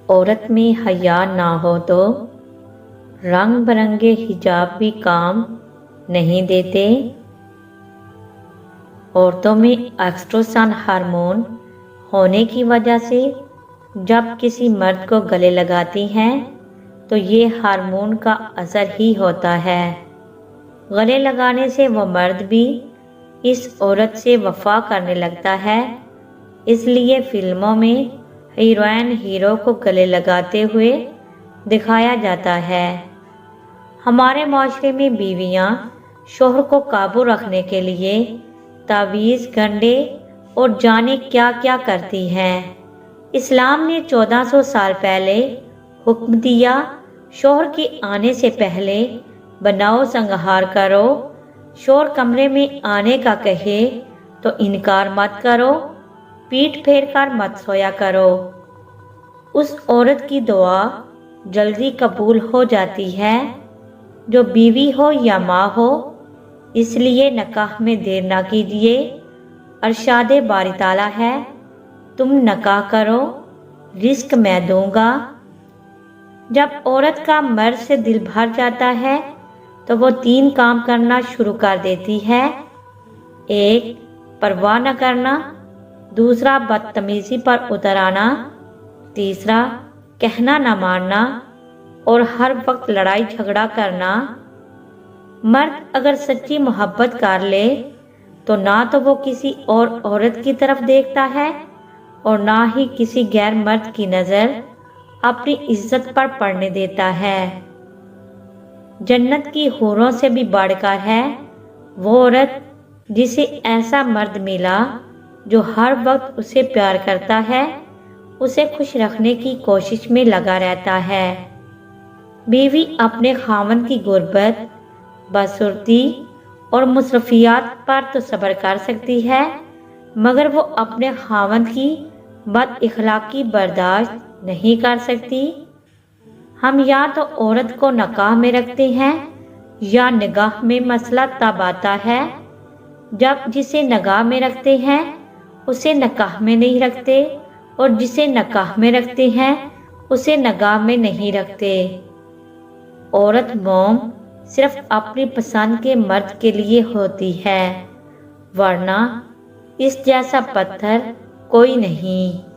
عورت میں حیا نہ ہو تو رنگ برنگے حجاب بھی کام نہیں دیتے۔ عورتوں میں ایسٹروجن ہارمون ہونے کی وجہ سے جب کسی مرد کو گلے لگاتی ہیں تو یہ ہارمون کا اثر ہی ہوتا ہے۔ گلے لگانے سے وہ مرد بھی اس عورت سے وفا کرنے لگتا ہے، اس لیے فلموں میں ہیروئن ہیرو کو گلے لگاتے ہوئے دکھایا جاتا ہے۔ ہمارے معاشرے میں بیویاں شوہر کو قابو رکھنے کے لیے تعویذ، گنڈے اور جانے کیا کیا کرتی ہیں۔ اسلام نے 1400 سال پہلے حکم دیا، شوہر کے آنے سے پہلے بناؤ سنگھار کرو، شوہر کمرے میں آنے کا کہے تو انکار مت کرو، پیٹھ پھیر کر مت سویا کرو۔ اس عورت کی دعا جلدی قبول ہو جاتی ہے جو بیوی ہو یا ماں ہو، اس لیے نکاح میں دیر نہ کیجیے۔ ارشاد باری تعالیٰ ہے، تم نکاح کرو، رزق میں دوں گا۔ جب عورت کا مرد سے دل بھر جاتا ہے تو وہ 3 کام کرنا شروع کر دیتی ہے۔ 1 پرواہ نہ کرنا، 2 بدتمیزی پر اتر آنا، 3 کہنا نہ ماننا اور ہر وقت لڑائی جھگڑا کرنا۔ مرد اگر سچی محبت کر لے تو نہ تو وہ کسی اور عورت کی طرف دیکھتا ہے اور نہ ہی کسی غیر مرد کی نظر اپنی عزت پر پڑنے دیتا ہے۔ جنت کی حوروں سے بھی بڑھ کر ہے وہ عورت جسے ایسا مرد ملا جو ہر وقت اسے پیار کرتا ہے، اسے خوش رکھنے کی کوشش میں لگا رہتا ہے۔ بیوی اپنے خاوند کی غربت، بدصورتی اور مصروفیات پر تو صبر کر سکتی ہے، مگر وہ اپنے خاوند کی بد اخلاقی برداشت نہیں کر سکتی۔ ہم یا تو عورت کو نکاح میں رکھتے ہیں یا نگاہ میں مسئلہ تب آتا ہے جب جسے نگاہ میں رکھتے ہیں اسے نکاح میں نہیں رکھتے اور جسے نکاح میں رکھتے ہیں اسے نگاہ میں نہیں رکھتے۔ عورت موم صرف اپنی پسند کے مرد کے لیے ہوتی ہے، ورنہ اس جیسا پتھر کوئی نہیں۔